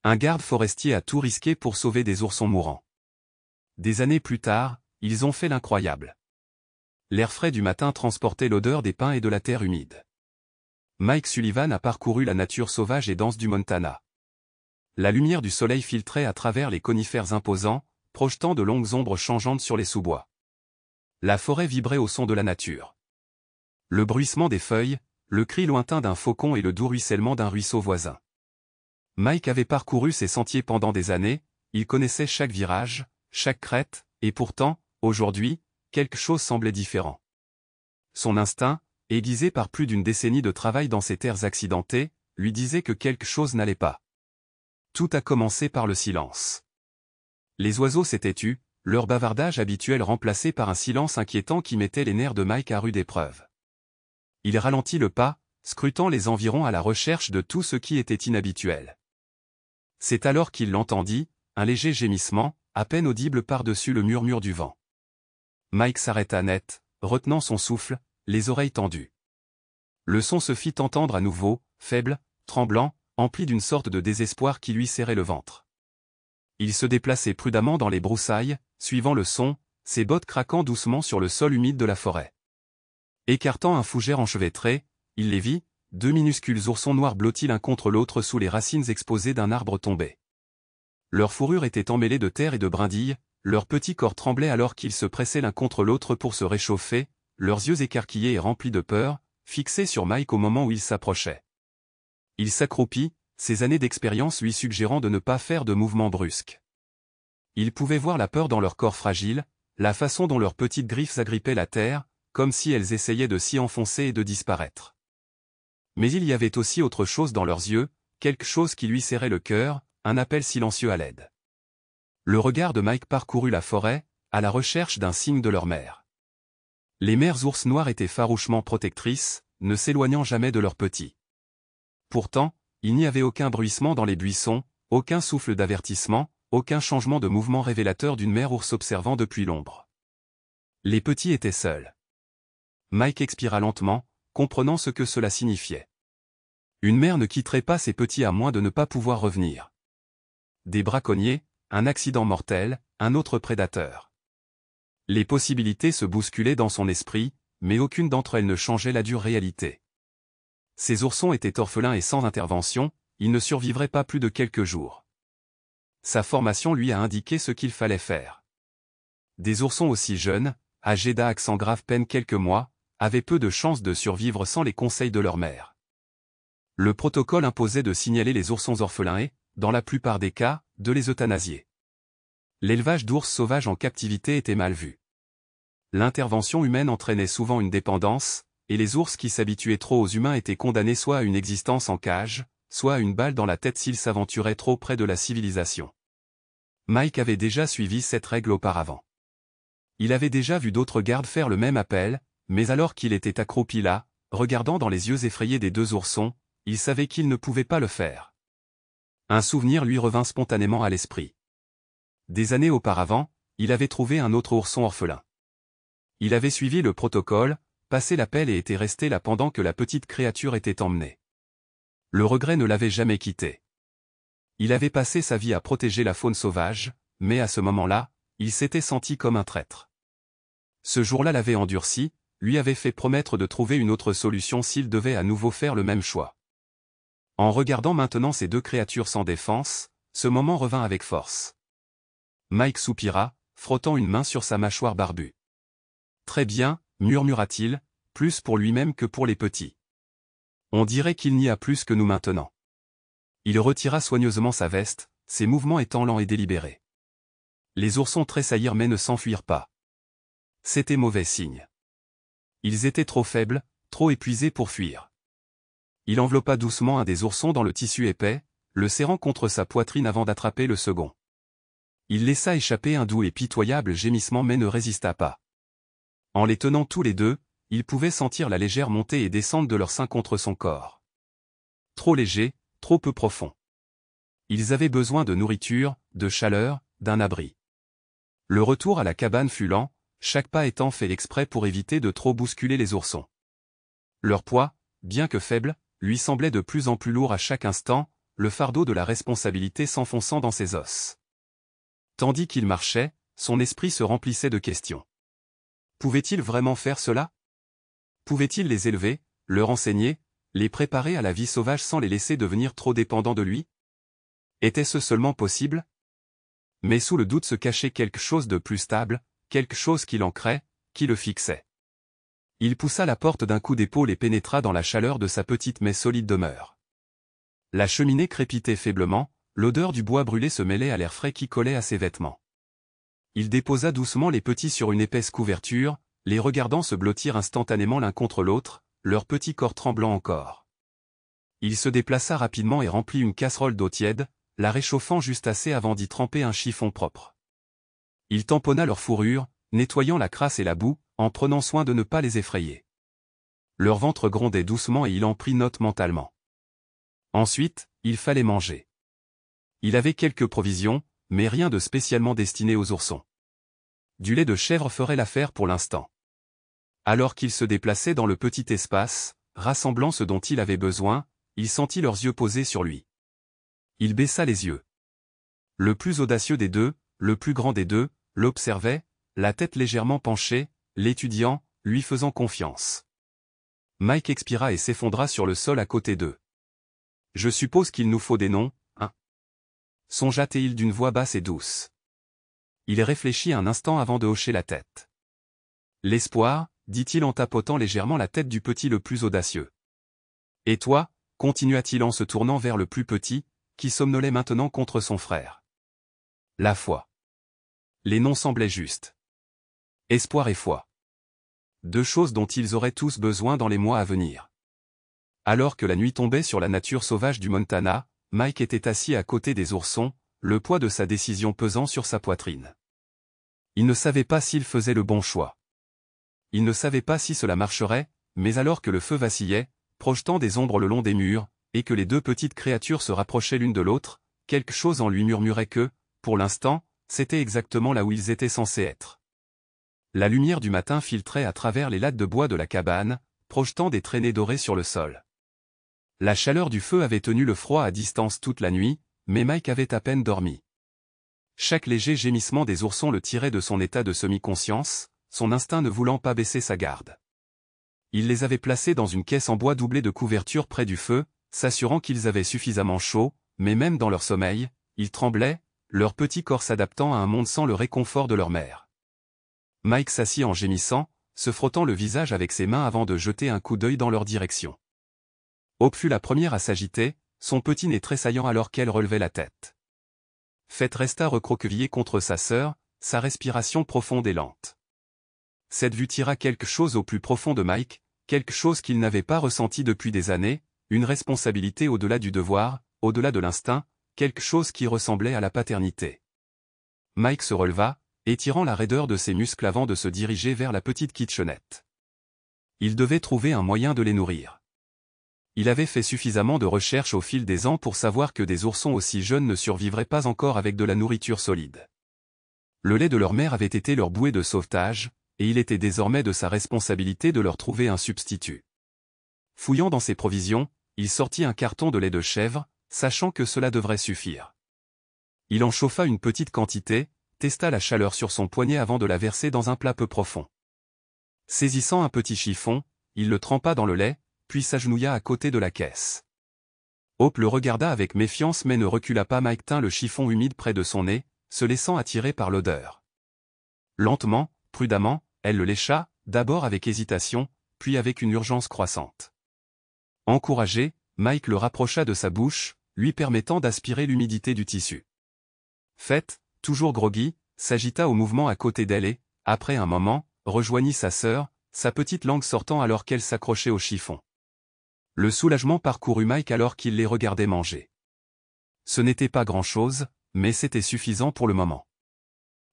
Un garde forestier a tout risqué pour sauver des oursons mourants. Des années plus tard, ils ont fait l'incroyable. L'air frais du matin transportait l'odeur des pins et de la terre humide. Mike Sullivan a parcouru la nature sauvage et dense du Montana. La lumière du soleil filtrait à travers les conifères imposants, projetant de longues ombres changeantes sur les sous-bois. La forêt vibrait au son de la nature. Le bruissement des feuilles, le cri lointain d'un faucon et le doux ruissellement d'un ruisseau voisin. Mike avait parcouru ces sentiers pendant des années, il connaissait chaque virage, chaque crête, et pourtant, aujourd'hui, quelque chose semblait différent. Son instinct, aiguisé par plus d'une décennie de travail dans ces terres accidentées, lui disait que quelque chose n'allait pas. Tout a commencé par le silence. Les oiseaux s'étaient tus, leur bavardage habituel remplacé par un silence inquiétant qui mettait les nerfs de Mike à rude épreuve. Il ralentit le pas, scrutant les environs à la recherche de tout ce qui était inhabituel. C'est alors qu'il l'entendit, un léger gémissement, à peine audible par-dessus le murmure du vent. Mike s'arrêta net, retenant son souffle, les oreilles tendues. Le son se fit entendre à nouveau, faible, tremblant, empli d'une sorte de désespoir qui lui serrait le ventre. Il se déplaçait prudemment dans les broussailles, suivant le son, ses bottes craquant doucement sur le sol humide de la forêt. Écartant un fougère enchevêtré, il les vit, deux minuscules oursons noirs blottis l'un contre l'autre sous les racines exposées d'un arbre tombé. Leur fourrure était emmêlée de terre et de brindilles, leurs petits corps tremblaient alors qu'ils se pressaient l'un contre l'autre pour se réchauffer, leurs yeux écarquillés et remplis de peur, fixés sur Mike au moment où il s'approchait. Il s'accroupit, ses années d'expérience lui suggérant de ne pas faire de mouvements brusques. Il pouvait voir la peur dans leur corps fragile, la façon dont leurs petites griffes agrippaient la terre, comme si elles essayaient de s'y enfoncer et de disparaître. Mais il y avait aussi autre chose dans leurs yeux, quelque chose qui lui serrait le cœur, un appel silencieux à l'aide. Le regard de Mike parcourut la forêt, à la recherche d'un signe de leur mère. Les mères ours noirs étaient farouchement protectrices, ne s'éloignant jamais de leurs petits. Pourtant, il n'y avait aucun bruissement dans les buissons, aucun souffle d'avertissement, aucun changement de mouvement révélateur d'une mère ours observant depuis l'ombre. Les petits étaient seuls. Mike expira lentement, comprenant ce que cela signifiait. Une mère ne quitterait pas ses petits à moins de ne pas pouvoir revenir. Des braconniers, un accident mortel, un autre prédateur. Les possibilités se bousculaient dans son esprit, mais aucune d'entre elles ne changeait la dure réalité. Ces oursons étaient orphelins et sans intervention, ils ne survivraient pas plus de quelques jours. Sa formation lui a indiqué ce qu'il fallait faire. Des oursons aussi jeunes, âgés d'accent grave peine quelques mois, avaient peu de chances de survivre sans les conseils de leur mère. Le protocole imposait de signaler les oursons orphelins et, dans la plupart des cas, de les euthanasier. L'élevage d'ours sauvages en captivité était mal vu. L'intervention humaine entraînait souvent une dépendance, et les ours qui s'habituaient trop aux humains étaient condamnés soit à une existence en cage, soit à une balle dans la tête s'ils s'aventuraient trop près de la civilisation. Mike avait déjà suivi cette règle auparavant. Il avait déjà vu d'autres gardes faire le même appel, mais alors qu'il était accroupi là, regardant dans les yeux effrayés des deux oursons, il savait qu'il ne pouvait pas le faire. Un souvenir lui revint spontanément à l'esprit. Des années auparavant, il avait trouvé un autre ourson orphelin. Il avait suivi le protocole, passé l'appel et était resté là pendant que la petite créature était emmenée. Le regret ne l'avait jamais quitté. Il avait passé sa vie à protéger la faune sauvage, mais à ce moment-là, il s'était senti comme un traître. Ce jour-là l'avait endurci, lui avait fait promettre de trouver une autre solution s'il devait à nouveau faire le même choix. En regardant maintenant ces deux créatures sans défense, ce moment revint avec force. Mike soupira, frottant une main sur sa mâchoire barbue. « Très bien, » murmura-t-il, plus pour lui-même que pour les petits. « On dirait qu'il n'y a plus que nous maintenant. » Il retira soigneusement sa veste, ses mouvements étant lents et délibérés. Les oursons tressaillirent mais ne s'enfuirent pas. C'était mauvais signe. Ils étaient trop faibles, trop épuisés pour fuir. Il enveloppa doucement un des oursons dans le tissu épais, le serrant contre sa poitrine avant d'attraper le second. Il laissa échapper un doux et pitoyable gémissement mais ne résista pas. En les tenant tous les deux, il pouvait sentir la légère montée et descente de leur sein contre son corps. Trop léger, trop peu profond. Ils avaient besoin de nourriture, de chaleur, d'un abri. Le retour à la cabane fut lent, chaque pas étant fait exprès pour éviter de trop bousculer les oursons. Leur poids, bien que faible, lui semblait de plus en plus lourd à chaque instant, le fardeau de la responsabilité s'enfonçant dans ses os. Tandis qu'il marchait, son esprit se remplissait de questions. Pouvait-il vraiment faire cela? Pouvait-il les élever, leur enseigner, les préparer à la vie sauvage sans les laisser devenir trop dépendants de lui? Était-ce seulement possible? Mais sous le doute se cachait quelque chose de plus stable, quelque chose qui l'ancrait, qui le fixait. Il poussa la porte d'un coup d'épaule et pénétra dans la chaleur de sa petite mais solide demeure. La cheminée crépitait faiblement, l'odeur du bois brûlé se mêlait à l'air frais qui collait à ses vêtements. Il déposa doucement les petits sur une épaisse couverture, les regardant se blottir instantanément l'un contre l'autre, leurs petits corps tremblant encore. Il se déplaça rapidement et remplit une casserole d'eau tiède, la réchauffant juste assez avant d'y tremper un chiffon propre. Il tamponna leur fourrure, nettoyant la crasse et la boue, en prenant soin de ne pas les effrayer. Leur ventre grondait doucement et il en prit note mentalement. Ensuite, il fallait manger. Il avait quelques provisions, mais rien de spécialement destiné aux oursons. Du lait de chèvre ferait l'affaire pour l'instant. Alors qu'il se déplaçait dans le petit espace, rassemblant ce dont il avait besoin, il sentit leurs yeux posés sur lui. Il baissa les yeux. Le plus audacieux des deux, le plus grand des deux, l'observait, la tête légèrement penchée, l'étudiant, lui faisant confiance. Mike expira et s'effondra sur le sol à côté d'eux. « Je suppose qu'il nous faut des noms, hein » songea-t-il d'une voix basse et douce. Il réfléchit un instant avant de hocher la tête. « L'espoir, dit-il en tapotant légèrement la tête du petit le plus audacieux. « Et toi » continua-t-il en se tournant vers le plus petit, qui somnolait maintenant contre son frère. « La foi. » Les noms semblaient justes. Espoir et foi. Deux choses dont ils auraient tous besoin dans les mois à venir. Alors que la nuit tombait sur la nature sauvage du Montana, Mike était assis à côté des oursons, le poids de sa décision pesant sur sa poitrine. Il ne savait pas s'il faisait le bon choix. Il ne savait pas si cela marcherait, mais alors que le feu vacillait, projetant des ombres le long des murs, et que les deux petites créatures se rapprochaient l'une de l'autre, quelque chose en lui murmurait que, pour l'instant, c'était exactement là où ils étaient censés être. La lumière du matin filtrait à travers les lattes de bois de la cabane, projetant des traînées dorées sur le sol. La chaleur du feu avait tenu le froid à distance toute la nuit, mais Mike avait à peine dormi. Chaque léger gémissement des oursons le tirait de son état de semi-conscience, son instinct ne voulant pas baisser sa garde. Il les avait placés dans une caisse en bois doublée de couvertures près du feu, s'assurant qu'ils avaient suffisamment chaud, mais même dans leur sommeil, ils tremblaient, leur petit corps s'adaptant à un monde sans le réconfort de leur mère. Mike s'assit en gémissant, se frottant le visage avec ses mains avant de jeter un coup d'œil dans leur direction. Hope fut la première à s'agiter, son petit nez tressaillant alors qu'elle relevait la tête. Fett resta recroquevillé contre sa sœur, sa respiration profonde et lente. Cette vue tira quelque chose au plus profond de Mike, quelque chose qu'il n'avait pas ressenti depuis des années, une responsabilité au-delà du devoir, au-delà de l'instinct, quelque chose qui ressemblait à la paternité. Mike se releva, étirant la raideur de ses muscles avant de se diriger vers la petite kitchenette. Il devait trouver un moyen de les nourrir. Il avait fait suffisamment de recherches au fil des ans pour savoir que des oursons aussi jeunes ne survivraient pas encore avec de la nourriture solide. Le lait de leur mère avait été leur bouée de sauvetage, et il était désormais de sa responsabilité de leur trouver un substitut. Fouillant dans ses provisions, il sortit un carton de lait de chèvre, sachant que cela devrait suffire. Il en chauffa une petite quantité, testa la chaleur sur son poignet avant de la verser dans un plat peu profond. Saisissant un petit chiffon, il le trempa dans le lait, puis s'agenouilla à côté de la caisse. Hope le regarda avec méfiance mais ne recula pas. Mike tint le chiffon humide près de son nez, se laissant attirer par l'odeur. Lentement, prudemment, elle le lécha, d'abord avec hésitation, puis avec une urgence croissante. Encouragé, Mike le rapprocha de sa bouche, lui permettant d'aspirer l'humidité du tissu. Fett, toujours groggy, s'agita au mouvement à côté d'elle et, après un moment, rejoignit sa sœur, sa petite langue sortant alors qu'elle s'accrochait au chiffon. Le soulagement parcourut Mike alors qu'il les regardait manger. Ce n'était pas grand-chose, mais c'était suffisant pour le moment.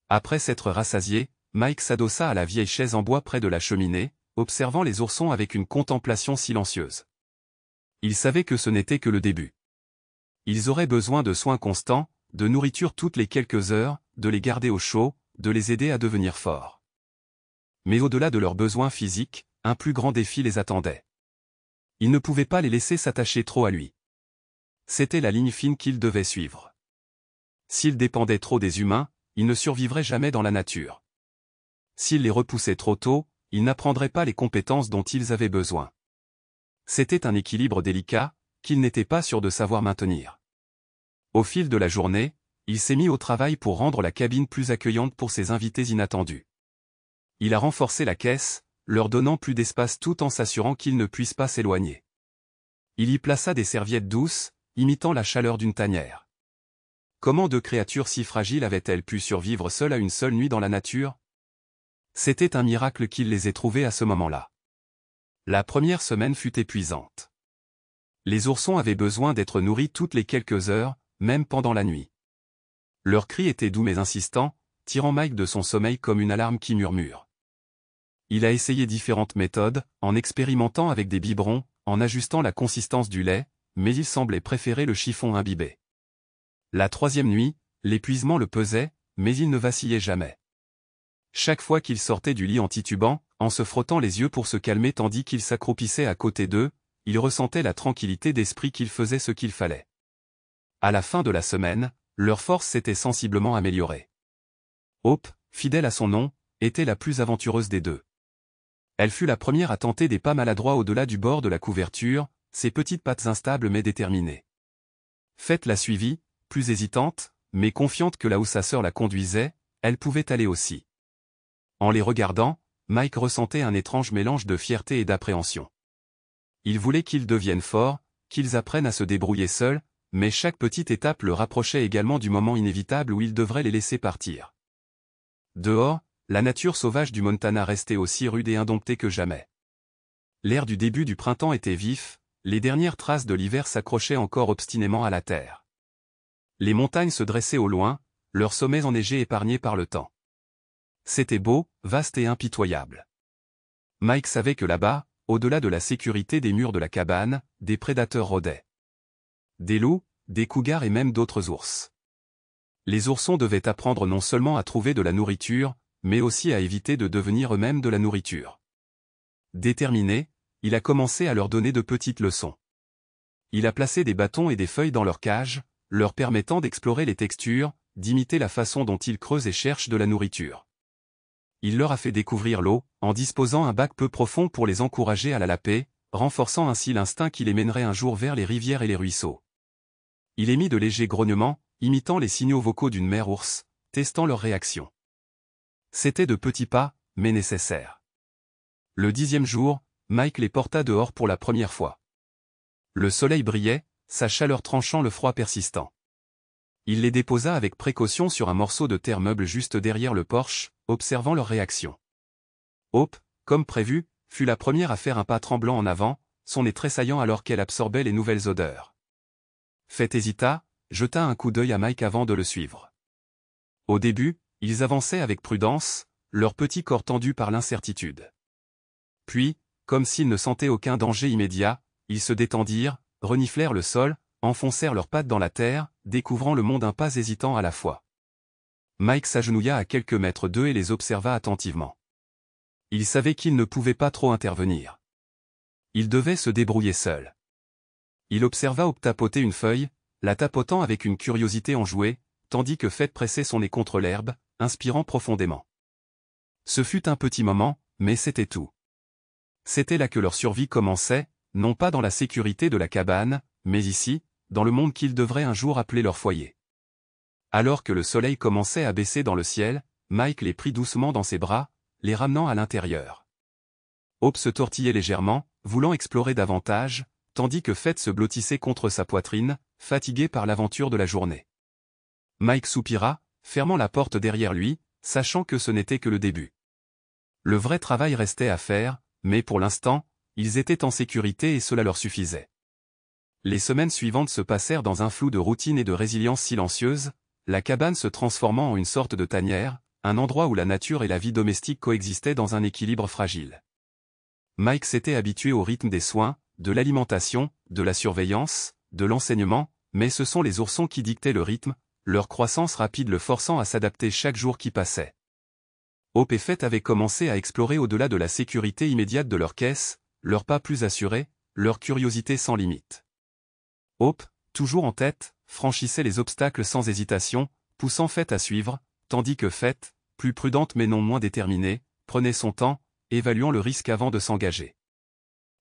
Après s'être rassasié, Mike s'adossa à la vieille chaise en bois près de la cheminée, observant les oursons avec une contemplation silencieuse. Il savait que ce n'était que le début. Ils auraient besoin de soins constants, de nourriture toutes les quelques heures, de les garder au chaud, de les aider à devenir forts. Mais au-delà de leurs besoins physiques, un plus grand défi les attendait. Il ne pouvait pas les laisser s'attacher trop à lui. C'était la ligne fine qu'ils devaient suivre. S'ils dépendaient trop des humains, ils ne survivraient jamais dans la nature. S'ils les repoussaient trop tôt, ils n'apprendraient pas les compétences dont ils avaient besoin. C'était un équilibre délicat, qu'ils n'étaient pas sûrs de savoir maintenir. Au fil de la journée, il s'est mis au travail pour rendre la cabine plus accueillante pour ses invités inattendus. Il a renforcé la caisse, leur donnant plus d'espace tout en s'assurant qu'ils ne puissent pas s'éloigner. Il y plaça des serviettes douces, imitant la chaleur d'une tanière. Comment deux créatures si fragiles avaient-elles pu survivre seules à une seule nuit dans la nature? C'était un miracle qu'il les ait trouvées à ce moment-là. La première semaine fut épuisante. Les oursons avaient besoin d'être nourris toutes les quelques heures, même pendant la nuit. Leurs cris étaient doux mais insistants, tirant Mike de son sommeil comme une alarme qui murmure. Il a essayé différentes méthodes, en expérimentant avec des biberons, en ajustant la consistance du lait, mais il semblait préférer le chiffon imbibé. La troisième nuit, l'épuisement le pesait, mais il ne vacillait jamais. Chaque fois qu'il sortait du lit en titubant, en se frottant les yeux pour se calmer tandis qu'il s'accroupissait à côté d'eux, il ressentait la tranquillité d'esprit qu'il faisait ce qu'il fallait. À la fin de la semaine, leur force s'était sensiblement améliorée. Hope, fidèle à son nom, était la plus aventureuse des deux. Elle fut la première à tenter des pas maladroits au-delà du bord de la couverture, ses petites pattes instables mais déterminées. Fête la suivit, plus hésitante, mais confiante que là où sa sœur la conduisait, elle pouvait aller aussi. En les regardant, Mike ressentait un étrange mélange de fierté et d'appréhension. Il voulait qu'ils deviennent forts, qu'ils apprennent à se débrouiller seuls, mais chaque petite étape le rapprochait également du moment inévitable où il devrait les laisser partir. Dehors, la nature sauvage du Montana restait aussi rude et indomptée que jamais. L'air du début du printemps était vif, les dernières traces de l'hiver s'accrochaient encore obstinément à la terre. Les montagnes se dressaient au loin, leurs sommets enneigés épargnés par le temps. C'était beau, vaste et impitoyable. Mike savait que là-bas, au-delà de la sécurité des murs de la cabane, des prédateurs rôdaient. Des loups, des cougars et même d'autres ours. Les oursons devaient apprendre non seulement à trouver de la nourriture, mais aussi à éviter de devenir eux-mêmes de la nourriture. Déterminé, il a commencé à leur donner de petites leçons. Il a placé des bâtons et des feuilles dans leur cage, leur permettant d'explorer les textures, d'imiter la façon dont ils creusent et cherchent de la nourriture. Il leur a fait découvrir l'eau, en disposant un bac peu profond pour les encourager à la laper, renforçant ainsi l'instinct qui les mènerait un jour vers les rivières et les ruisseaux. Il émit de légers grognements, imitant les signaux vocaux d'une mère ours, testant leur réaction. C'étaient de petits pas, mais nécessaires. Le 10e jour, Mike les porta dehors pour la première fois. Le soleil brillait, sa chaleur tranchant le froid persistant. Il les déposa avec précaution sur un morceau de terre meuble juste derrière le porche, observant leur réaction. Hope, comme prévu, fut la première à faire un pas tremblant en avant, son nez tressaillant alors qu'elle absorbait les nouvelles odeurs. Fête hésita, jeta un coup d'œil à Mike avant de le suivre. Au début, ils avançaient avec prudence, leur petit corps tendu par l'incertitude. Puis, comme s'ils ne sentaient aucun danger immédiat, ils se détendirent, reniflèrent le sol, enfoncèrent leurs pattes dans la terre, découvrant le monde un pas hésitant à la fois. Mike s'agenouilla à quelques mètres d'eux et les observa attentivement. Il savait qu'il ne pouvait pas trop intervenir. Il devait se débrouiller seul. Il observa Hope tapoter une feuille, la tapotant avec une curiosité enjouée, tandis que Fête pressait son nez contre l'herbe, inspirant profondément. Ce fut un petit moment, mais c'était tout. C'était là que leur survie commençait, non pas dans la sécurité de la cabane, mais ici, dans le monde qu'ils devraient un jour appeler leur foyer. Alors que le soleil commençait à baisser dans le ciel, Mike les prit doucement dans ses bras, les ramenant à l'intérieur. Hope se tortillait légèrement, voulant explorer davantage, tandis que Fête se blottissait contre sa poitrine, fatigué par l'aventure de la journée. Mike soupira, fermant la porte derrière lui, sachant que ce n'était que le début. Le vrai travail restait à faire, mais pour l'instant, ils étaient en sécurité et cela leur suffisait. Les semaines suivantes se passèrent dans un flou de routine et de résilience silencieuse, la cabane se transformant en une sorte de tanière, un endroit où la nature et la vie domestique coexistaient dans un équilibre fragile. Mike s'était habitué au rythme des soins, de l'alimentation, de la surveillance, de l'enseignement, mais ce sont les oursons qui dictaient le rythme, leur croissance rapide le forçant à s'adapter chaque jour qui passait. Hope et Fête avaient commencé à explorer au-delà de la sécurité immédiate de leur caisse, leurs pas plus assurés, leur curiosité sans limite. Hope, toujours en tête, franchissait les obstacles sans hésitation, poussant Fett à suivre, tandis que Fett, plus prudente mais non moins déterminée, prenait son temps, évaluant le risque avant de s'engager.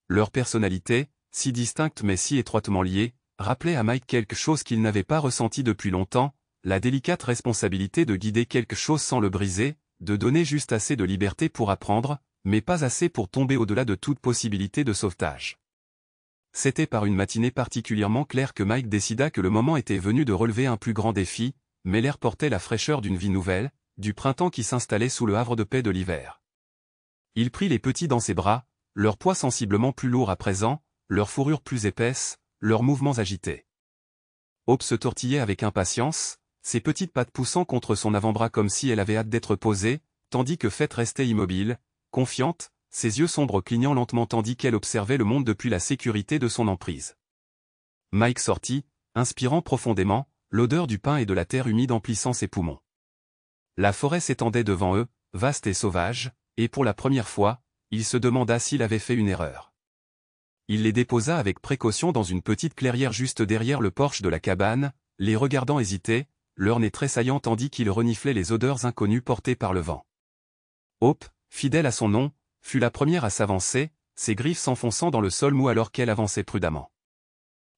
Leur personnalité, si distincte mais si étroitement liée, rappelait à Mike quelque chose qu'il n'avait pas ressenti depuis longtemps, la délicate responsabilité de guider quelque chose sans le briser, de donner juste assez de liberté pour apprendre, mais pas assez pour tomber au-delà de toute possibilité de sauvetage. C'était par une matinée particulièrement claire que Mike décida que le moment était venu de relever un plus grand défi, mais l'air portait la fraîcheur d'une vie nouvelle, du printemps qui s'installait sous le havre de paix de l'hiver. Il prit les petits dans ses bras, leur poids sensiblement plus lourd à présent, leur fourrure plus épaisse, leurs mouvements agités. Hope se tortillait avec impatience, ses petites pattes poussant contre son avant-bras comme si elle avait hâte d'être posée, tandis que Fett restait immobile, confiante, ses yeux sombres clignant lentement tandis qu'elle observait le monde depuis la sécurité de son emprise. Mike sortit, inspirant profondément, l'odeur du pain et de la terre humide emplissant ses poumons. La forêt s'étendait devant eux, vaste et sauvage, et pour la première fois, il se demanda s'il avait fait une erreur. Il les déposa avec précaution dans une petite clairière juste derrière le porche de la cabane, les regardant hésiter, leur nez tressaillant tandis qu'ils reniflaient les odeurs inconnues portées par le vent. Hope, fidèle à son nom, fut la première à s'avancer, ses griffes s'enfonçant dans le sol mou alors qu'elle avançait prudemment.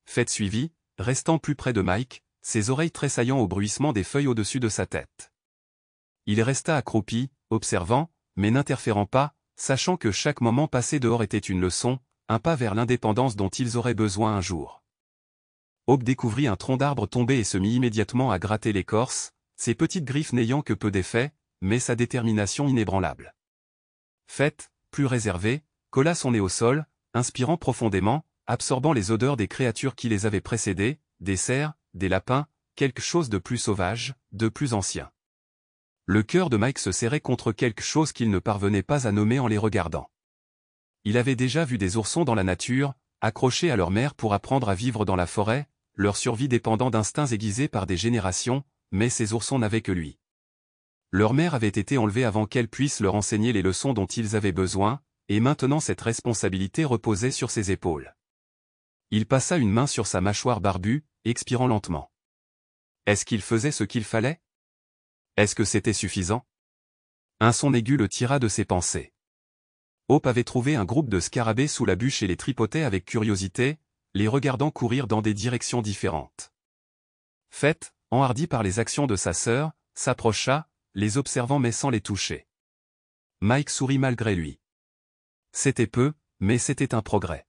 Fett suivit, restant plus près de Mike, ses oreilles tressaillant au bruissement des feuilles au-dessus de sa tête. Il resta accroupi, observant, mais n'interférant pas, sachant que chaque moment passé dehors était une leçon, un pas vers l'indépendance dont ils auraient besoin un jour. Hope découvrit un tronc d'arbre tombé et se mit immédiatement à gratter l'écorce, ses petites griffes n'ayant que peu d'effet, mais sa détermination inébranlable. Fett, plus réservé, colla son nez au sol, inspirant profondément, absorbant les odeurs des créatures qui les avaient précédées, des cerfs, des lapins, quelque chose de plus sauvage, de plus ancien. Le cœur de Mike se serrait contre quelque chose qu'il ne parvenait pas à nommer en les regardant. Il avait déjà vu des oursons dans la nature, accrochés à leur mère pour apprendre à vivre dans la forêt, leur survie dépendant d'instincts aiguisés par des générations, mais ces oursons n'avaient que lui. Leur mère avait été enlevée avant qu'elle puisse leur enseigner les leçons dont ils avaient besoin, et maintenant cette responsabilité reposait sur ses épaules. Il passa une main sur sa mâchoire barbue, expirant lentement. Est-ce qu'il faisait ce qu'il fallait? Est-ce que c'était suffisant? Un son aigu le tira de ses pensées. Hope avait trouvé un groupe de scarabées sous la bûche et les tripotait avec curiosité, les regardant courir dans des directions différentes. Fett, enhardi par les actions de sa sœur, s'approcha, les observant mais sans les toucher. Mike sourit malgré lui. C'était peu, mais c'était un progrès.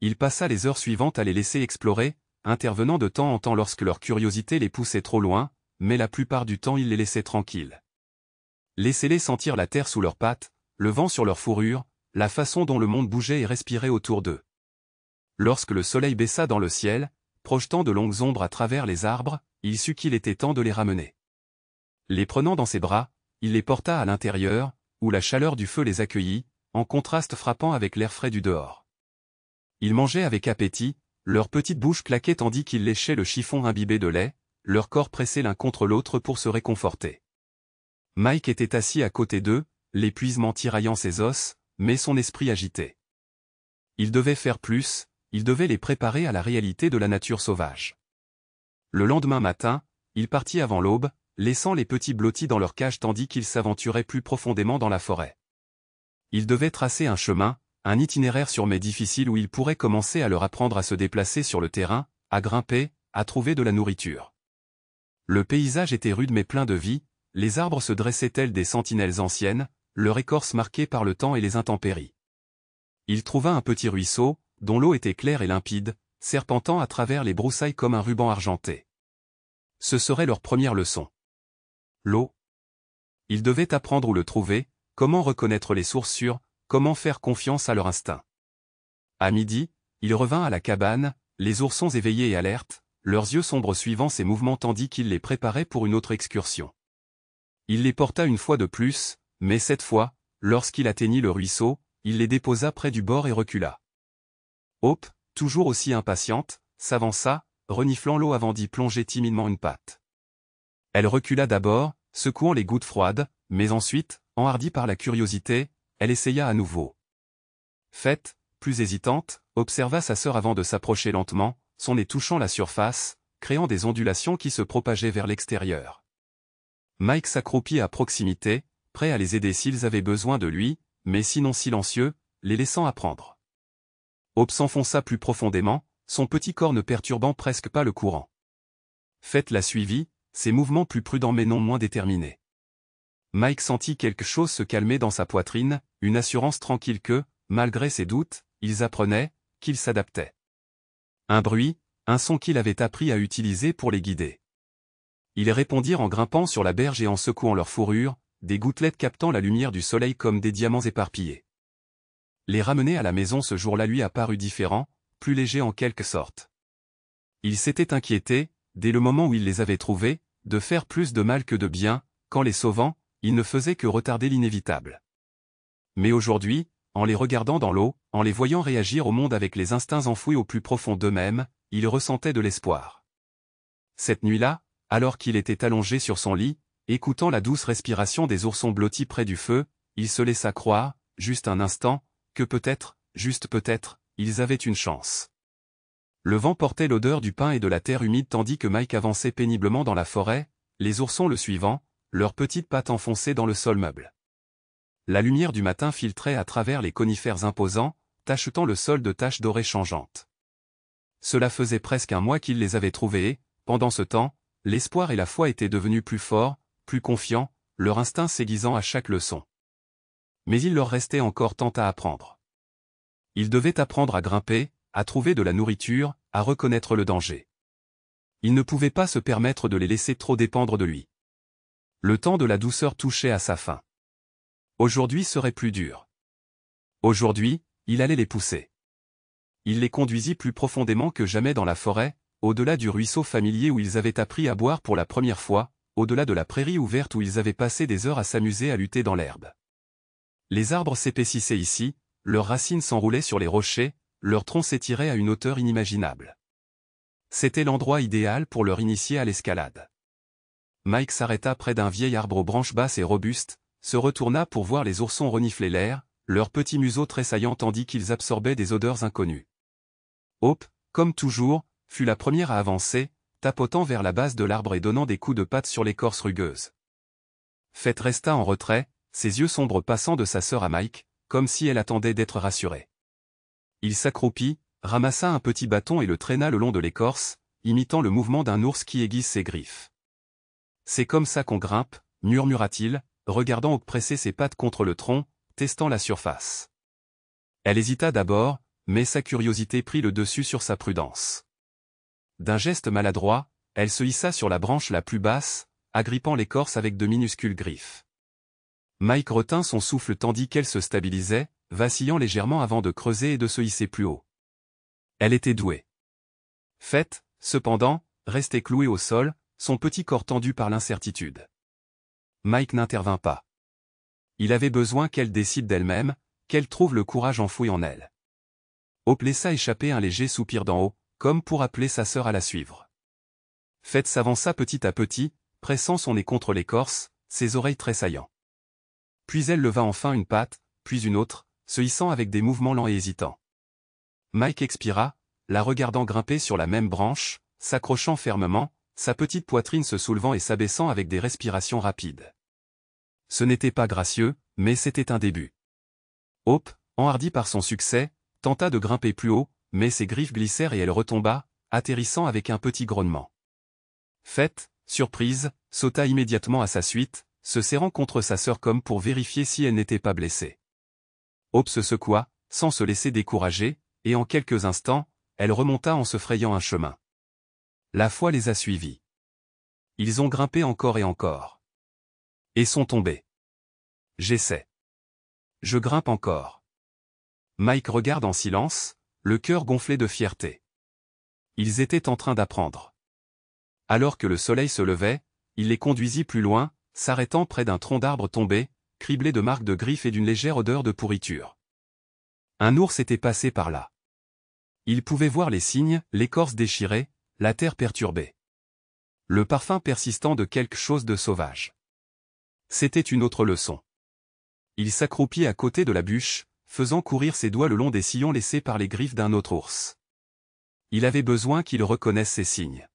Il passa les heures suivantes à les laisser explorer, intervenant de temps en temps lorsque leur curiosité les poussait trop loin, mais la plupart du temps il les laissait tranquilles. Laissez-les sentir la terre sous leurs pattes, le vent sur leur fourrure, la façon dont le monde bougeait et respirait autour d'eux. Lorsque le soleil baissa dans le ciel, projetant de longues ombres à travers les arbres, il sut qu'il était temps de les ramener. Les prenant dans ses bras, il les porta à l'intérieur, où la chaleur du feu les accueillit, en contraste frappant avec l'air frais du dehors. Ils mangeaient avec appétit, leurs petites bouches claquaient tandis qu'ils léchaient le chiffon imbibé de lait, leurs corps pressés l'un contre l'autre pour se réconforter. Mike était assis à côté d'eux, l'épuisement tiraillant ses os, mais son esprit agité. Il devait faire plus, il devait les préparer à la réalité de la nature sauvage. Le lendemain matin, il partit avant l'aube, laissant les petits blottis dans leur cage tandis qu'ils s'aventuraient plus profondément dans la forêt. Il devait tracer un chemin, un itinéraire sûrement difficile où il pourrait commencer à leur apprendre à se déplacer sur le terrain, à grimper, à trouver de la nourriture. Le paysage était rude mais plein de vie, les arbres se dressaient tels des sentinelles anciennes, leur écorce marquée par le temps et les intempéries. Il trouva un petit ruisseau, dont l'eau était claire et limpide, serpentant à travers les broussailles comme un ruban argenté. Ce serait leur première leçon. L'eau. Ils devaient apprendre où le trouver, comment reconnaître les sources sûres, comment faire confiance à leur instinct. À midi, il revint à la cabane, les oursons éveillés et alertes, leurs yeux sombres suivant ses mouvements tandis qu'il les préparait pour une autre excursion. Il les porta une fois de plus, mais cette fois, lorsqu'il atteignit le ruisseau, il les déposa près du bord et recula. Hope, toujours aussi impatiente, s'avança, reniflant l'eau avant d'y plonger timidement une patte. Elle recula d'abord, secouant les gouttes froides, mais ensuite, enhardie par la curiosité, elle essaya à nouveau. Fett, plus hésitante, observa sa sœur avant de s'approcher lentement, son nez touchant la surface, créant des ondulations qui se propageaient vers l'extérieur. Mike s'accroupit à proximité, prêt à les aider s'ils avaient besoin de lui, mais sinon silencieux, les laissant apprendre. Hope s'enfonça plus profondément, son petit corps ne perturbant presque pas le courant. Fett la suivit, ses mouvements plus prudents mais non moins déterminés. Mike sentit quelque chose se calmer dans sa poitrine, une assurance tranquille que, malgré ses doutes, ils apprenaient, qu'ils s'adaptaient. Un bruit, un son qu'il avait appris à utiliser pour les guider. Ils répondirent en grimpant sur la berge et en secouant leur fourrure, des gouttelettes captant la lumière du soleil comme des diamants éparpillés. Les ramener à la maison ce jour-là lui apparut différent, plus léger en quelque sorte. Il s'était inquiété, dès le moment où il les avait trouvés, de faire plus de mal que de bien, qu'en les sauvant, il ne faisait que retarder l'inévitable. Mais aujourd'hui, en les regardant dans l'eau, en les voyant réagir au monde avec les instincts enfouis au plus profond d'eux-mêmes, il ressentait de l'espoir. Cette nuit-là, alors qu'il était allongé sur son lit, écoutant la douce respiration des oursons blottis près du feu, il se laissa croire, juste un instant, que peut-être, juste peut-être, ils avaient une chance. Le vent portait l'odeur du pin et de la terre humide tandis que Mike avançait péniblement dans la forêt, les oursons le suivant, leurs petites pattes enfoncées dans le sol meuble. La lumière du matin filtrait à travers les conifères imposants, tachetant le sol de taches dorées changeantes. Cela faisait presque un mois qu'il les avait trouvés et, pendant ce temps, l'espoir et la foi étaient devenus plus forts, plus confiants, leur instinct s'aiguisant à chaque leçon. Mais il leur restait encore tant à apprendre. Ils devaient apprendre à grimper, à trouver de la nourriture, à reconnaître le danger. Il ne pouvait pas se permettre de les laisser trop dépendre de lui. Le temps de la douceur touchait à sa fin. Aujourd'hui serait plus dur. Aujourd'hui, il allait les pousser. Il les conduisit plus profondément que jamais dans la forêt, au-delà du ruisseau familier où ils avaient appris à boire pour la première fois, au-delà de la prairie ouverte où ils avaient passé des heures à s'amuser à lutter dans l'herbe. Les arbres s'épaississaient ici, leurs racines s'enroulaient sur les rochers, leurs troncs s'étiraient à une hauteur inimaginable. C'était l'endroit idéal pour leur initier à l'escalade. Mike s'arrêta près d'un vieil arbre aux branches basses et robustes, se retourna pour voir les oursons renifler l'air, leurs petits museaux tressaillant tandis qu'ils absorbaient des odeurs inconnues. Hope, comme toujours, fut la première à avancer, tapotant vers la base de l'arbre et donnant des coups de patte sur l'écorce rugueuse. Fett resta en retrait, ses yeux sombres passant de sa sœur à Mike, comme si elle attendait d'être rassurée. Il s'accroupit, ramassa un petit bâton et le traîna le long de l'écorce, imitant le mouvement d'un ours qui aiguise ses griffes. « C'est comme ça qu'on grimpe », murmura-t-il, regardant Hope presser ses pattes contre le tronc, testant la surface. Elle hésita d'abord, mais sa curiosité prit le dessus sur sa prudence. D'un geste maladroit, elle se hissa sur la branche la plus basse, agrippant l'écorce avec de minuscules griffes. Mike retint son souffle tandis qu'elle se stabilisait, vacillant légèrement avant de creuser et de se hisser plus haut. Elle était douée. Fett, cependant, restait cloué au sol, son petit corps tendu par l'incertitude. Mike n'intervint pas. Il avait besoin qu'elle décide d'elle-même, qu'elle trouve le courage enfoui en elle. Hope laissa échapper un léger soupir d'en haut, comme pour appeler sa sœur à la suivre. Fett s'avança petit à petit, pressant son nez contre l'écorce, ses oreilles tressaillant. Puis elle leva enfin une patte, puis une autre, se hissant avec des mouvements lents et hésitants. Mike expira, la regardant grimper sur la même branche, s'accrochant fermement, sa petite poitrine se soulevant et s'abaissant avec des respirations rapides. Ce n'était pas gracieux, mais c'était un début. Hope, enhardie par son succès, tenta de grimper plus haut, mais ses griffes glissèrent et elle retomba, atterrissant avec un petit grognement. Fett, surprise, sauta immédiatement à sa suite, se serrant contre sa sœur comme pour vérifier si elle n'était pas blessée. Hope se secoua, sans se laisser décourager, et en quelques instants, elle remonta en se frayant un chemin. La foi les a suivis. Ils ont grimpé encore et encore. Et sont tombés. J'essaie. Je grimpe encore. Mike regarde en silence, le cœur gonflé de fierté. Ils étaient en train d'apprendre. Alors que le soleil se levait, il les conduisit plus loin, s'arrêtant près d'un tronc d'arbre tombé, criblé de marques de griffes et d'une légère odeur de pourriture. Un ours était passé par là. Il pouvait voir les signes, l'écorce déchirée, la terre perturbée. Le parfum persistant de quelque chose de sauvage. C'était une autre leçon. Il s'accroupit à côté de la bûche, faisant courir ses doigts le long des sillons laissés par les griffes d'un autre ours. Il avait besoin qu'ils reconnaissent ces signes.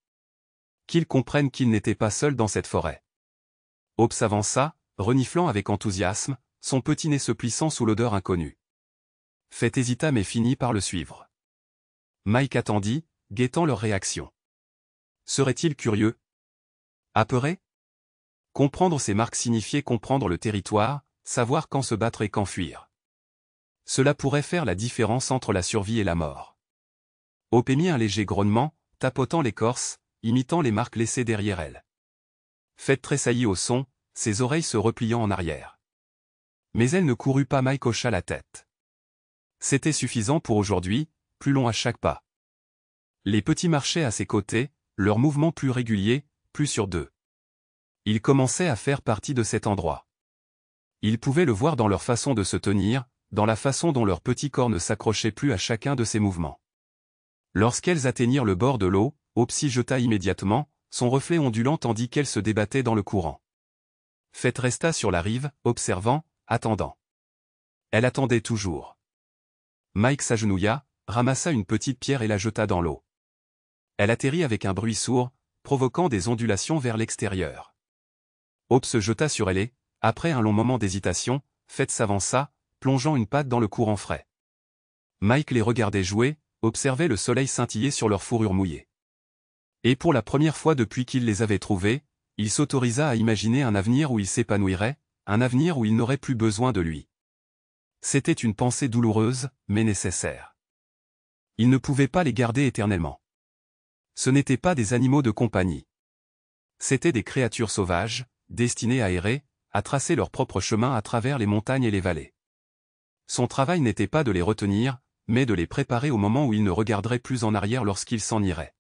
Qu'ils comprennent qu'il n'était pas seul dans cette forêt. Hope s'avança, reniflant avec enthousiasme, son petit nez se plissant sous l'odeur inconnue. Fett hésita mais finit par le suivre. Mike attendit, guettant leur réaction. Serait-il curieux? Apeuré? Comprendre ces marques signifiait comprendre le territoire, savoir quand se battre et quand fuir. Cela pourrait faire la différence entre la survie et la mort. Hope émit un léger grognement, tapotant l'écorce, imitant les marques laissées derrière elle. Fett tressaillit au son, ses oreilles se repliant en arrière. Mais elle ne courut pas. Mike hocha la tête. C'était suffisant pour aujourd'hui, plus long à chaque pas. Les petits marchaient à ses côtés, leurs mouvements plus réguliers, plus sur deux. Ils commençaient à faire partie de cet endroit. Il pouvait le voir dans leur façon de se tenir, dans la façon dont leurs petits corps ne s'accrochaient plus à chacun de ses mouvements. Lorsqu'elles atteignirent le bord de l'eau, Hope s'y jeta immédiatement, son reflet ondulant tandis qu'elle se débattait dans le courant. Fett resta sur la rive, observant, attendant. Elle attendait toujours. Mike s'agenouilla, ramassa une petite pierre et la jeta dans l'eau. Elle atterrit avec un bruit sourd, provoquant des ondulations vers l'extérieur. Hope se jeta sur elle et, après un long moment d'hésitation, Fett s'avança, plongeant une patte dans le courant frais. Mike les regardait jouer, observait le soleil scintiller sur leur fourrure mouillée. Et pour la première fois depuis qu'il les avait trouvés, il s'autorisa à imaginer un avenir où il s'épanouirait, un avenir où il n'aurait plus besoin de lui. C'était une pensée douloureuse, mais nécessaire. Il ne pouvait pas les garder éternellement. Ce n'étaient pas des animaux de compagnie. C'étaient des créatures sauvages, destinées à errer, à tracer leur propre chemin à travers les montagnes et les vallées. Son travail n'était pas de les retenir, mais de les préparer au moment où ils ne regarderaient plus en arrière lorsqu'ils s'en iraient.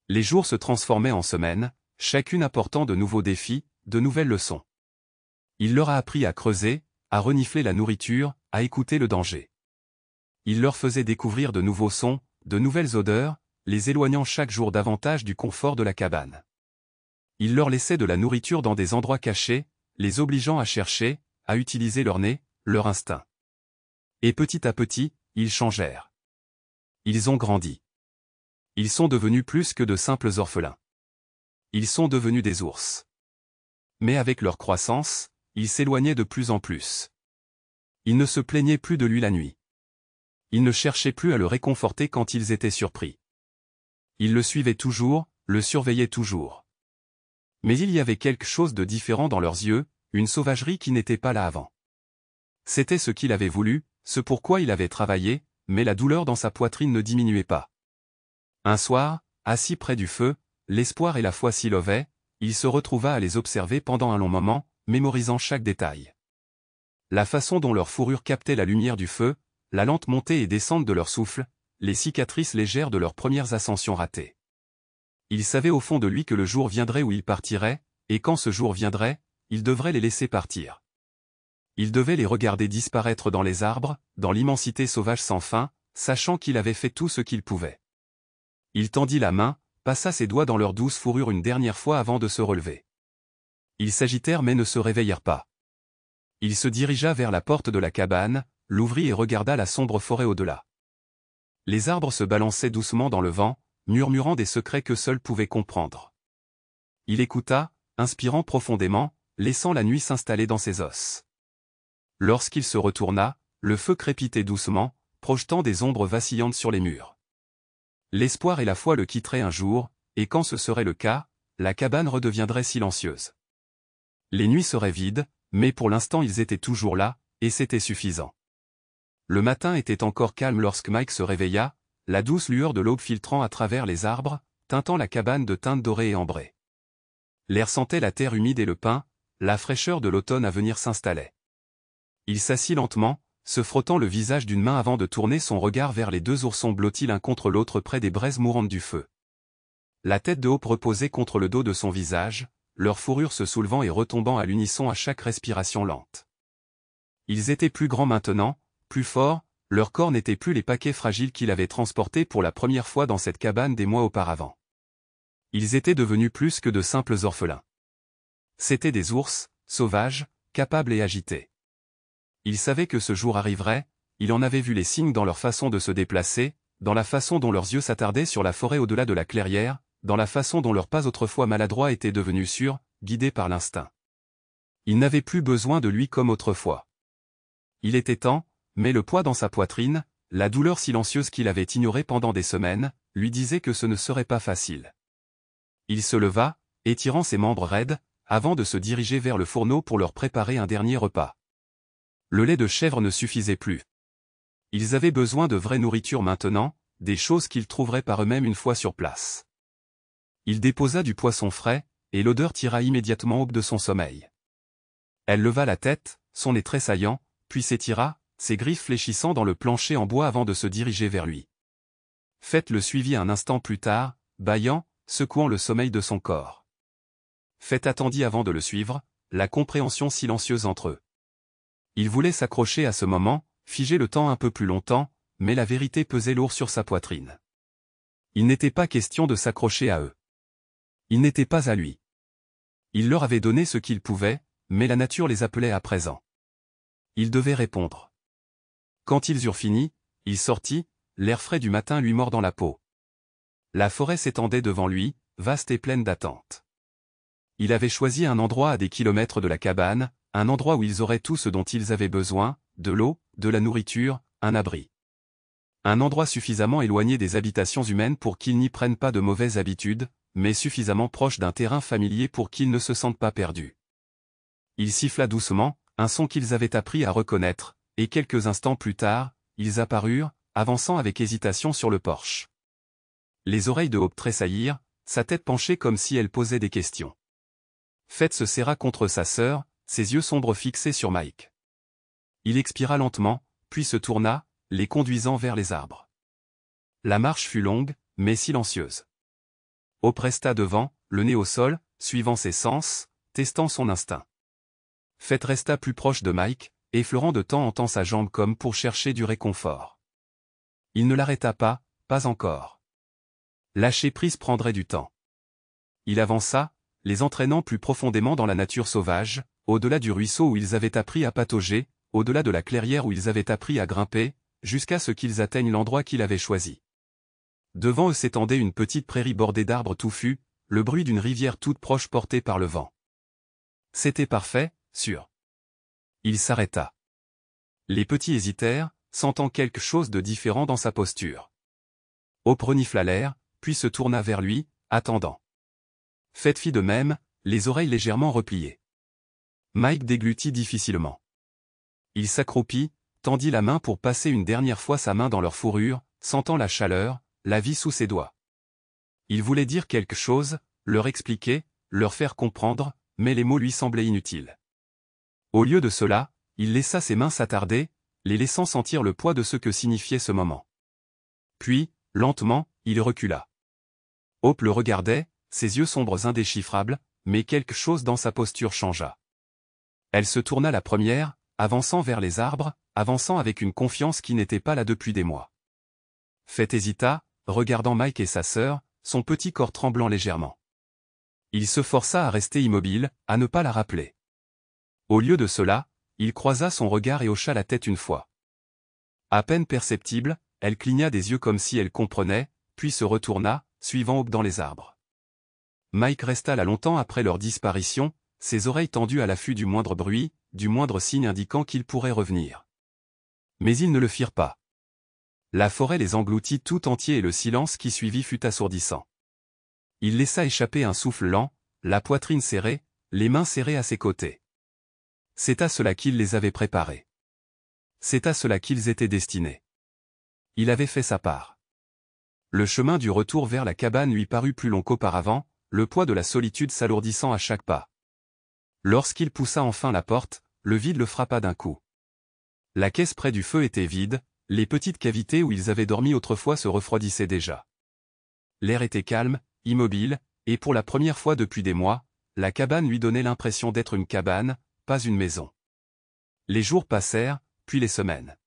Les jours se transformaient en semaines, chacune apportant de nouveaux défis, de nouvelles leçons. Il leur a appris à creuser, à renifler la nourriture, à écouter le danger. Il leur faisait découvrir de nouveaux sons, de nouvelles odeurs, les éloignant chaque jour davantage du confort de la cabane. Il leur laissait de la nourriture dans des endroits cachés, les obligeant à chercher, à utiliser leur nez, leur instinct. Et petit à petit, ils changèrent. Ils ont grandi. Ils sont devenus plus que de simples orphelins. Ils sont devenus des ours. Mais avec leur croissance, ils s'éloignaient de plus en plus. Ils ne se plaignaient plus de lui la nuit. Ils ne cherchaient plus à le réconforter quand ils étaient surpris. Ils le suivaient toujours, le surveillaient toujours. Mais il y avait quelque chose de différent dans leurs yeux, une sauvagerie qui n'était pas là avant. C'était ce qu'il avait voulu, ce pourquoi il avait travaillé, mais la douleur dans sa poitrine ne diminuait pas. Un soir, assis près du feu, l'espoir et la foi s'y levaient, il se retrouva à les observer pendant un long moment, mémorisant chaque détail. La façon dont leur fourrure captait la lumière du feu, la lente montée et descente de leur souffle, les cicatrices légères de leurs premières ascensions ratées. Il savait au fond de lui que le jour viendrait où ils partiraient, et quand ce jour viendrait, il devrait les laisser partir. Il devait les regarder disparaître dans les arbres, dans l'immensité sauvage sans fin, sachant qu'il avait fait tout ce qu'il pouvait. Il tendit la main, passa ses doigts dans leur douce fourrure une dernière fois avant de se relever. Ils s'agitèrent mais ne se réveillèrent pas. Il se dirigea vers la porte de la cabane, l'ouvrit et regarda la sombre forêt au-delà. Les arbres se balançaient doucement dans le vent, murmurant des secrets que seul pouvait comprendre. Il écouta, inspirant profondément, laissant la nuit s'installer dans ses os. Lorsqu'il se retourna, le feu crépitait doucement, projetant des ombres vacillantes sur les murs. L'espoir et la foi le quitteraient un jour, et quand ce serait le cas, la cabane redeviendrait silencieuse. Les nuits seraient vides, mais pour l'instant ils étaient toujours là, et c'était suffisant. Le matin était encore calme lorsque Mike se réveilla, la douce lueur de l'aube filtrant à travers les arbres, teintant la cabane de teintes dorées et ambrées. L'air sentait la terre humide et le pin, la fraîcheur de l'automne à venir s'installait. Il s'assit lentement, se frottant le visage d'une main avant de tourner son regard vers les deux oursons blottis l'un contre l'autre près des braises mourantes du feu. La tête de Hope reposait contre le dos de son visage, leur fourrure se soulevant et retombant à l'unisson à chaque respiration lente. Ils étaient plus grands maintenant, plus forts, leurs corps n'étaient plus les paquets fragiles qu'il avait transportés pour la première fois dans cette cabane des mois auparavant. Ils étaient devenus plus que de simples orphelins. C'étaient des ours, sauvages, capables et agités. Il savait que ce jour arriverait, il en avait vu les signes dans leur façon de se déplacer, dans la façon dont leurs yeux s'attardaient sur la forêt au-delà de la clairière, dans la façon dont leurs pas autrefois maladroits étaient devenus sûrs, guidés par l'instinct. Ils n'avaient plus besoin de lui comme autrefois. Il était temps, mais le poids dans sa poitrine, la douleur silencieuse qu'il avait ignorée pendant des semaines, lui disait que ce ne serait pas facile. Il se leva, étirant ses membres raides, avant de se diriger vers le fourneau pour leur préparer un dernier repas. Le lait de chèvre ne suffisait plus. Ils avaient besoin de vraie nourriture maintenant, des choses qu'ils trouveraient par eux-mêmes une fois sur place. Il déposa du poisson frais, et l'odeur tira immédiatement Hope de son sommeil. Elle leva la tête, son nez tressaillant, puis s'étira, ses griffes fléchissant dans le plancher en bois avant de se diriger vers lui. Fett le suivit un instant plus tard, bâillant, secouant le sommeil de son corps. Fett attendit avant de le suivre, la compréhension silencieuse entre eux. Il voulait s'accrocher à ce moment, figer le temps un peu plus longtemps, mais la vérité pesait lourd sur sa poitrine. Il n'était pas question de s'accrocher à eux. Ils n'étaient pas à lui. Il leur avait donné ce qu'il pouvait, mais la nature les appelait à présent. Il devait répondre. Quand ils eurent fini, il sortit, l'air frais du matin lui mordant la peau. La forêt s'étendait devant lui, vaste et pleine d'attentes. Il avait choisi un endroit à des kilomètres de la cabane, un endroit où ils auraient tout ce dont ils avaient besoin, de l'eau, de la nourriture, un abri. Un endroit suffisamment éloigné des habitations humaines pour qu'ils n'y prennent pas de mauvaises habitudes, mais suffisamment proche d'un terrain familier pour qu'ils ne se sentent pas perdus. Il siffla doucement, un son qu'ils avaient appris à reconnaître, et quelques instants plus tard, ils apparurent, avançant avec hésitation sur le porche. Les oreilles de Hope tressaillirent, sa tête penchée comme si elle posait des questions. Fett se serra contre sa sœur, ses yeux sombres fixés sur Mike. Il expira lentement, puis se tourna, les conduisant vers les arbres. La marche fut longue, mais silencieuse. Hope resta devant, le nez au sol, suivant ses sens, testant son instinct. Fett resta plus proche de Mike, effleurant de temps en temps sa jambe comme pour chercher du réconfort. Il ne l'arrêta pas encore. Lâcher prise prendrait du temps. Il avança, les entraînant plus profondément dans la nature sauvage, au-delà du ruisseau où ils avaient appris à patauger, au-delà de la clairière où ils avaient appris à grimper, jusqu'à ce qu'ils atteignent l'endroit qu'il avait choisi. Devant eux s'étendait une petite prairie bordée d'arbres touffus, le bruit d'une rivière toute proche portée par le vent. C'était parfait, sûr. Il s'arrêta. Les petits hésitèrent, sentant quelque chose de différent dans sa posture. Hope renifla l'air, puis se tourna vers lui, attendant. Fett fit de même, les oreilles légèrement repliées. Mike déglutit difficilement. Il s'accroupit, tendit la main pour passer une dernière fois sa main dans leur fourrure, sentant la chaleur, la vie sous ses doigts. Il voulait dire quelque chose, leur expliquer, leur faire comprendre, mais les mots lui semblaient inutiles. Au lieu de cela, il laissa ses mains s'attarder, les laissant sentir le poids de ce que signifiait ce moment. Puis, lentement, il recula. Hope le regardait, ses yeux sombres indéchiffrables, mais quelque chose dans sa posture changea. Elle se tourna la première, avançant vers les arbres, avançant avec une confiance qui n'était pas là depuis des mois. Fett hésita, regardant Mike et sa sœur, son petit corps tremblant légèrement. Il se força à rester immobile, à ne pas la rappeler. Au lieu de cela, il croisa son regard et hocha la tête une fois. À peine perceptible, elle cligna des yeux comme si elle comprenait, puis se retourna, suivant Hope dans les arbres. Mike resta là longtemps après leur disparition, ses oreilles tendues à l'affût du moindre bruit, du moindre signe indiquant qu'ils pourraient revenir. Mais ils ne le firent pas. La forêt les engloutit tout entiers et le silence qui suivit fut assourdissant. Il laissa échapper un souffle lent, la poitrine serrée, les mains serrées à ses côtés. C'est à cela qu'il les avait préparés. C'est à cela qu'ils étaient destinés. Il avait fait sa part. Le chemin du retour vers la cabane lui parut plus long qu'auparavant, le poids de la solitude s'alourdissant à chaque pas. Lorsqu'il poussa enfin la porte, le vide le frappa d'un coup. La caisse près du feu était vide, les petites cavités où ils avaient dormi autrefois se refroidissaient déjà. L'air était calme, immobile, et pour la première fois depuis des mois, la cabane lui donnait l'impression d'être une cabane, pas une maison. Les jours passèrent, puis les semaines.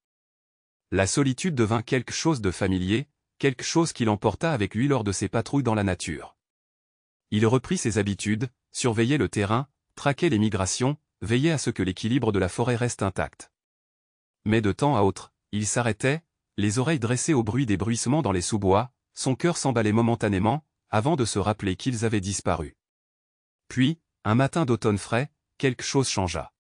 La solitude devint quelque chose de familier, quelque chose qu'il emporta avec lui lors de ses patrouilles dans la nature. Il reprit ses habitudes, surveillait le terrain, traquait les migrations, veillait à ce que l'équilibre de la forêt reste intact. Mais de temps à autre, il s'arrêtait, les oreilles dressées au bruit des bruissements dans les sous-bois, son cœur s'emballait momentanément, avant de se rappeler qu'ils avaient disparu. Puis, un matin d'automne frais, quelque chose changea.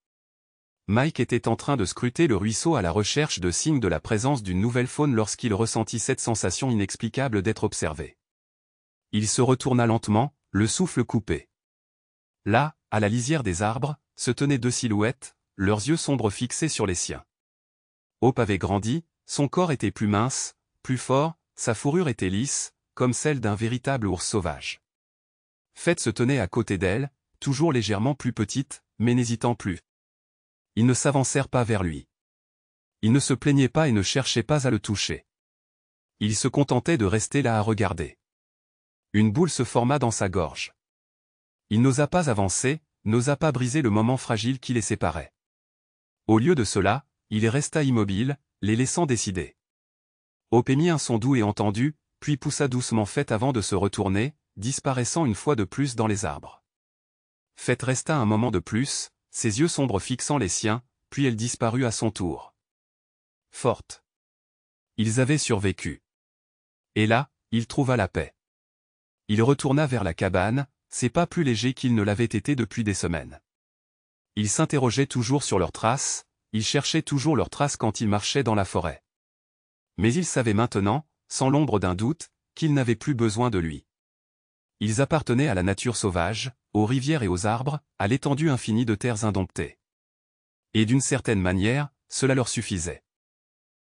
Mike était en train de scruter le ruisseau à la recherche de signes de la présence d'une nouvelle faune lorsqu'il ressentit cette sensation inexplicable d'être observé. Il se retourna lentement, le souffle coupé. Là, à la lisière des arbres, se tenaient deux silhouettes, leurs yeux sombres fixés sur les siens. Hope avait grandi, son corps était plus mince, plus fort, sa fourrure était lisse, comme celle d'un véritable ours sauvage. Fête se tenait à côté d'elle, toujours légèrement plus petite, mais n'hésitant plus. Ils ne s'avancèrent pas vers lui. Il ne se plaignait pas et ne cherchait pas à le toucher. Il se contentait de rester là à regarder. Une boule se forma dans sa gorge. Il n'osa pas avancer, n'osa pas briser le moment fragile qui les séparait. Au lieu de cela, il resta immobile, les laissant décider. Hope émit un son doux et entendu, puis poussa doucement Fête avant de se retourner, disparaissant une fois de plus dans les arbres. Fête resta un moment de plus, ses yeux sombres fixant les siens, puis elle disparut à son tour. Forte. Ils avaient survécu. Et là, il trouva la paix. Il retourna vers la cabane, ses pas plus légers qu'ils ne l'avaient été depuis des semaines. Il s'interrogeait toujours sur leurs traces, il cherchait toujours leurs traces quand il marchait dans la forêt. Mais il savait maintenant, sans l'ombre d'un doute, qu'ils n'avaient plus besoin de lui. Ils appartenaient à la nature sauvage, aux rivières et aux arbres, à l'étendue infinie de terres indomptées. Et d'une certaine manière, cela leur suffisait.